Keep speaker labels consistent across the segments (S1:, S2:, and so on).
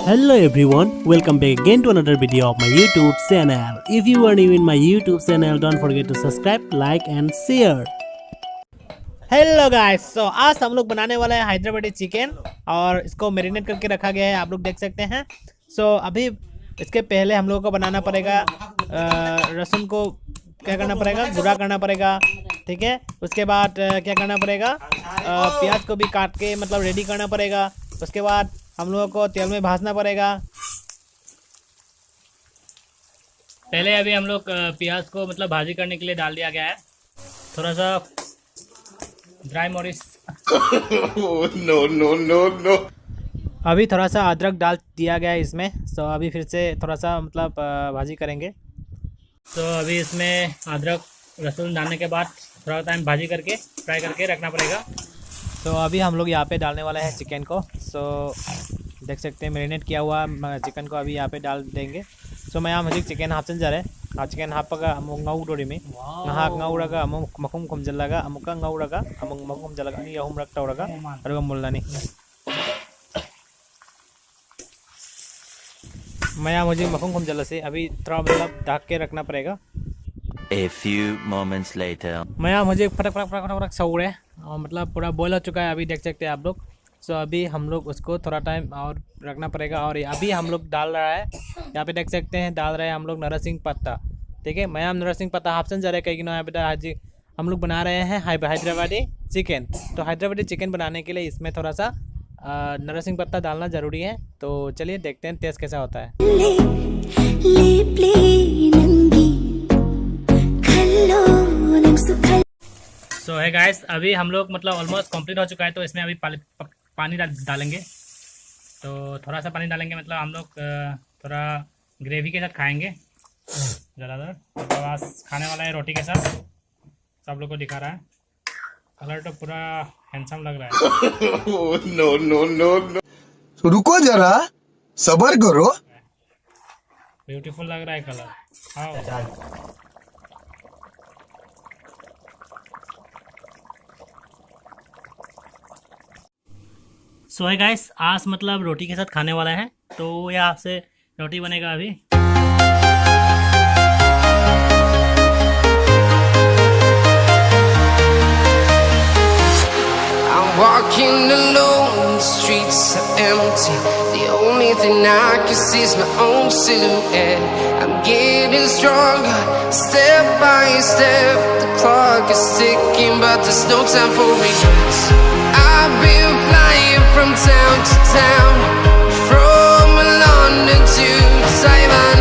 S1: Hello everyone, welcome back again to another video of my YouTube channel. If you are new in my YouTube channel, don't forget to subscribe, like and share. Hello guys, so आज हम लोग बनाने वाला है Hyderabadi chicken और इसको marinate करके रखा गया है, आप लोग देख सकते हैं। सो अभी इसके पहले हम लोगों को बनाना पड़ेगा लहसुन को क्या करना पड़ेगा, गुड़ा करना पड़ेगा, ठीक है। उसके बाद क्या करना पड़ेगा, प्याज को भी काट के मतलब रेडी करना पड़ेगा। उसके बाद हम लोगों को तेल में भाजना पड़ेगा।
S2: पहले अभी हम लोग प्याज को मतलब भाजी करने के लिए डाल दिया गया है, थोड़ा सा ड्राई मोरिस
S3: नो नो नो नो।
S2: अभी थोड़ा सा अदरक डाल दिया गया है इसमें। सो अभी फिर से थोड़ा सा मतलब भाजी करेंगे। तो अभी इसमें अदरक लहसुन डालने के बाद थोड़ा टाइम भाजी करके फ्राई करके रखना पड़ेगा। तो अभी हम लोग यहाँ पे डालने वाला है चिकन को। सो देख सकते हैं मैरिनेट किया हुआ चिकन को अभी यहाँ पे डाल देंगे। सो मैं यहाँ मुझे चिकन हाफ चंजर है चिकन हाफ ngau में नहा ngau मखुम खुमजल्लागा अमुका ngau अमुक मखुम खुमजल्लागा नि अहुम रख तौरगा और मुल्लानी मैं यहाँ मुझे मखुम खुमजल्ला से अभी थोड़ा मतलब ढक के रखना पड़ेगा।
S4: A few moments later.
S2: मैं यहाँ मुझे फटक फटक फटक फटक सो रहे और मतलब पूरा बॉयल हो चुका है, अभी देख सकते हैं आप लोग। सो अभी हम लोग उसको थोड़ा टाइम और रखना पड़ेगा। और अभी हम लोग डाल रहा है, यहाँ पे देख सकते हैं डाल रहे हैं हम लोग नरसिंह पत्ता, ठीक है। मैं नरसिंह पत्ता हाफ जा रहा है कहीं यहाँ पे हाजी हम लोग बना रहे हैं हैदराबादी चिकन। तो हैदराबादी चिकन बनाने के लिए इसमें थोड़ा सा नरसिंह पत्ता डालना ज़रूरी है। तो चलिए देखते हैं टेस्ट कैसा होता है। सो है गाइस, अभी हम लोग मतलब ऑलमोस्ट कंप्लीट हो चुका है। तो इसमें अभी पानी डालेंगे। तो थोड़ा सा पानी डालेंगे, मतलब हम लोग थोड़ा ग्रेवी के साथ खाएंगे ज़्यादातर। तो खाने वाला है रोटी के साथ, सब लोग को दिखा रहा है। कलर तो पूरा हैंडसम लग रहा है।
S3: No no no no. रुको जरा, सब्र करो।
S2: ब्यूटीफुल लग रहा है कलर। हाँ सो है गाइस, आज मतलब रोटी के साथ खाने वाला है। तो यहाँ से रोटी बनेगा अभी।
S5: I'm walking alone, the streets are empty. The only thing I can see is my own silhouette. I'm getting stronger, step by step. The clock is ticking, but there's no time for regrets. I've been flying from town to town, from London to Taiwan.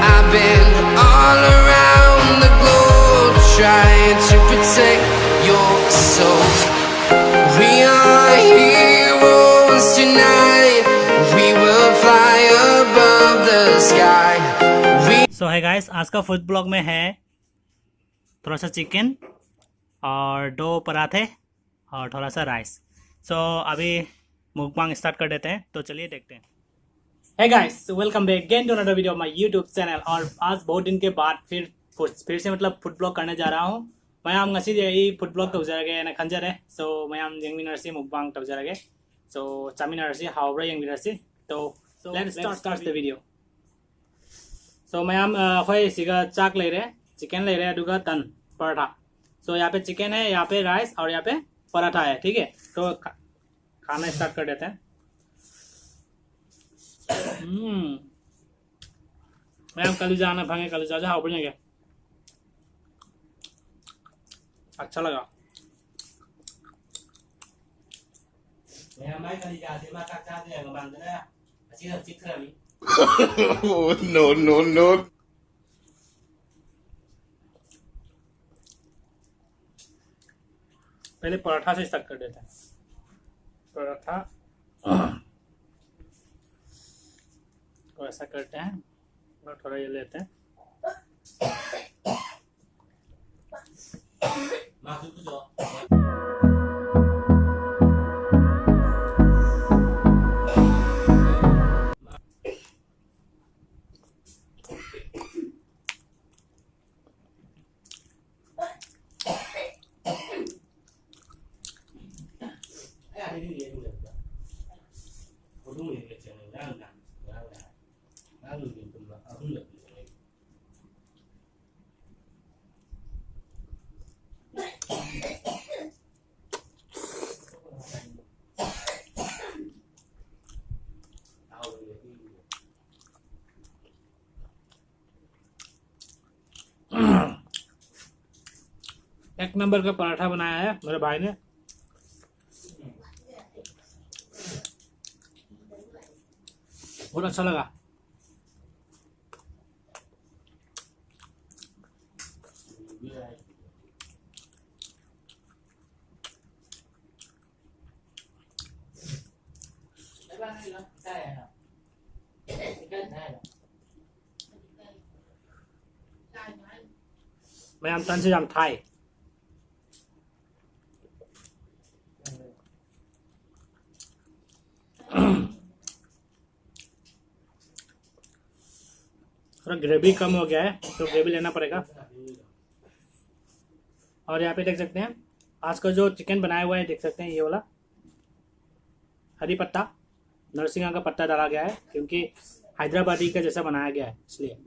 S5: I've been all around the globe, trying to protect your soul. We are heroes tonight. We will fly above the sky.
S2: सो है guys, आज का food blog में है थोड़ा सा chicken और 2 पराठे और थोड़ा सा राइस। सो अभी मुकबांग स्टार्ट कर देते हैं। तो चलिए देखते हैं। Hey guys, welcome back again to another video of my YouTube channel. और आज बहुत दिन के बाद फिर से मतलब फूड ब्लॉग करने जा रहा हूँ। मैं आम ngasi jadi food blog tawjarage na khanjare. So मैं आम yang minarsi mukbang tawjarage. So chaminarsi haubra yang minarsi. So let's start the video. So मैं आम खोई सिगा चाक ले रहे, चिकन ले रहे, दुगा तन पराठा। So यहाँ पे चिकन है, यहाँ पे राइस और यहाँ पे पराठा है, ठीक है। तो खाना स्टार्ट कर देते हैं। मैं आम कल जाना भागे कल जा हाउबरा गया, अच्छा लगा।
S3: No no no.
S2: पहले पराठा से स्टार्ट कर देते हैं। पराठा तो ऐसा करते हैं और थोड़ा ये लेते हैं। एक नंबर का पराठा बनाया है मेरे भाई ने। बहुत अच्छा लगा। मैं हम तन से जाम थाई थोड़ा ग्रेवी कम हो गया है तो ग्रेवी लेना पड़ेगा। और यहाँ पे देख सकते हैं आज का जो चिकन बनाया हुआ है, देख सकते हैं ये वाला हरी पत्ता नरसिंगा का पत्ता डाला गया है क्योंकि हैदराबादी का जैसा बनाया गया है इसलिए।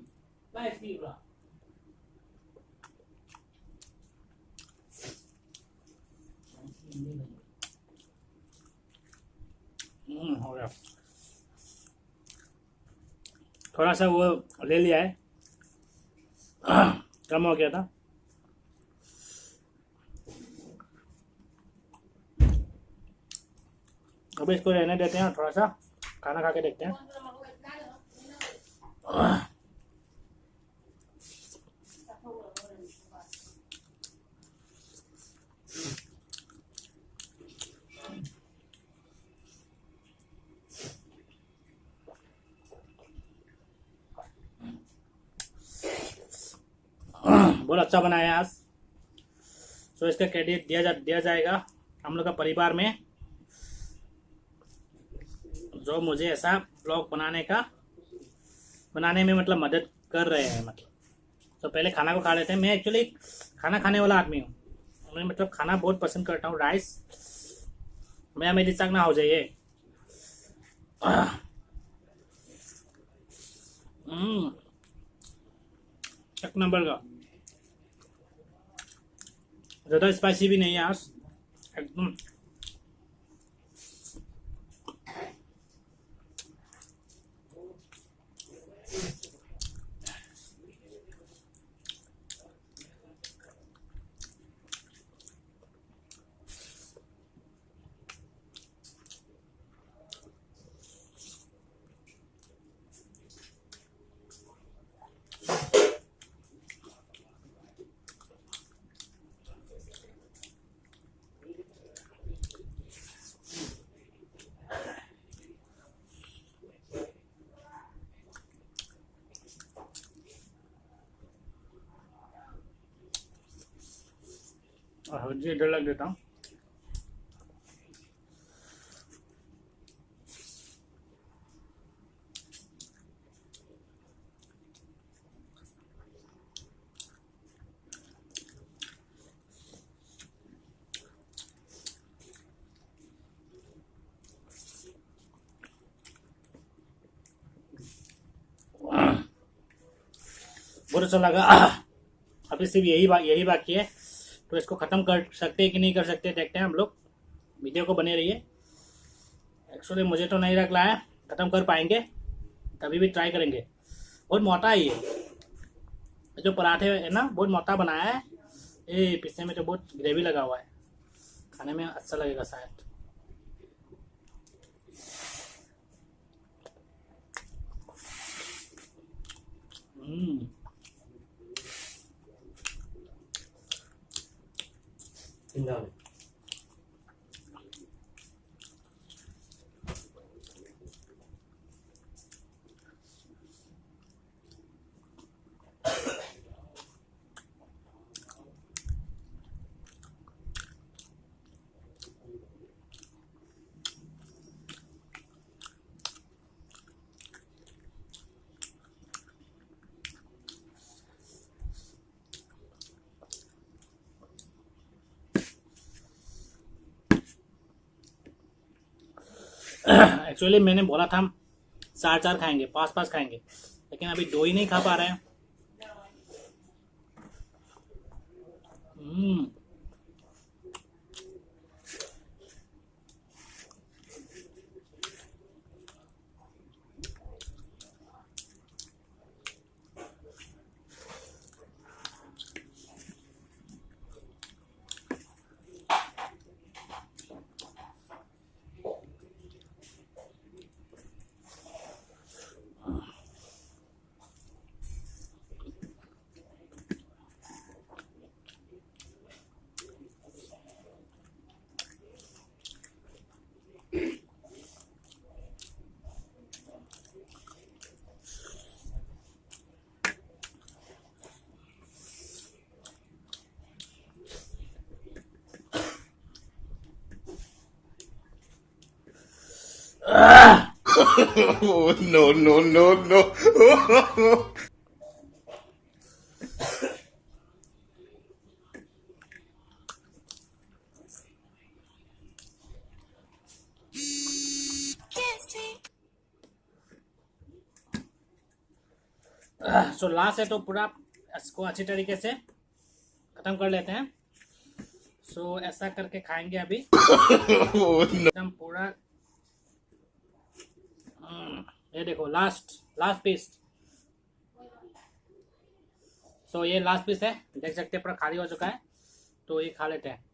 S2: हो गया। थोड़ा सा वो ले लिया है कम हो गया था। अभी इसको रहने देते हैं, थोड़ा सा खाना खा के देखते हैं। बहुत अच्छा बनाया है आज। तो इसका क्रेडिट दिया जाएगा हम लोग का परिवार में, जो मुझे ऐसा ब्लॉग बनाने में मतलब मदद कर रहे हैं। मतलब तो पहले खाना को खा लेते हैं। मैं एक्चुअली खाना खाने वाला आदमी हूँ, मैं मतलब खाना बहुत पसंद करता हूँ। राइस मैं मेरी चाक ना हो जाइए। एक नंबर का, ज़्यादा स्पाइसी भी नहीं है आज, एकदम। जी इधर लग देता हूँ। बहुत अच्छा लगा। अभी सिर्फ यही बाकी है, तो इसको ख़त्म कर सकते हैं कि नहीं कर सकते देखते हैं हम लोग। वीडियो को बने रहिए। एक्चुअली मुझे तो नहीं लग रहा है ख़त्म कर पाएंगे, कभी भी ट्राई करेंगे। बहुत मोटा है ये जो पराठे है ना, बहुत मोटा बनाया है। ये पीछे में तो बहुत ग्रेवी लगा हुआ है, खाने में अच्छा लगेगा शायद। एक्चुअली मैंने बोला था हम 4 खाएंगे, 5 खाएंगे, लेकिन अभी 2 ही नहीं खा पा रहे हैं।
S3: No, no, no, no.
S2: So last है तो पूरा इसको अच्छी तरीके से खत्म कर लेते हैं। सो ऐसा करके खाएंगे अभी एकदम पूरा। ये देखो लास्ट पीस। सो ये लास्ट पीस है, देख सकते हैं पूरा खाली हो चुका है, तो ये खा लेते हैं।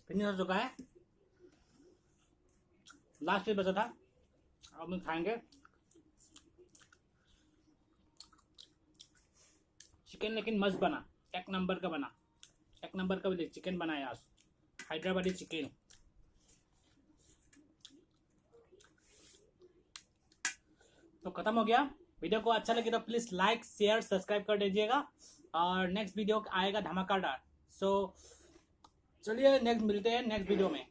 S2: फिनिश हो चुका है, लास्ट पीस बचा था, अब हम खाएंगे। चिकन लेकिन मस्त बना, एक नंबर का बना, एक नंबर का चिकन बनाया आज, हैदराबादी चिकन। तो खत्म हो गया। वीडियो को अच्छा लगे तो प्लीज लाइक शेयर सब्सक्राइब कर दीजिएगा, और नेक्स्ट वीडियो आएगा धमाकेदार। सो चलिए नेक्स्ट मिलते हैं नेक्स्ट वीडियो में।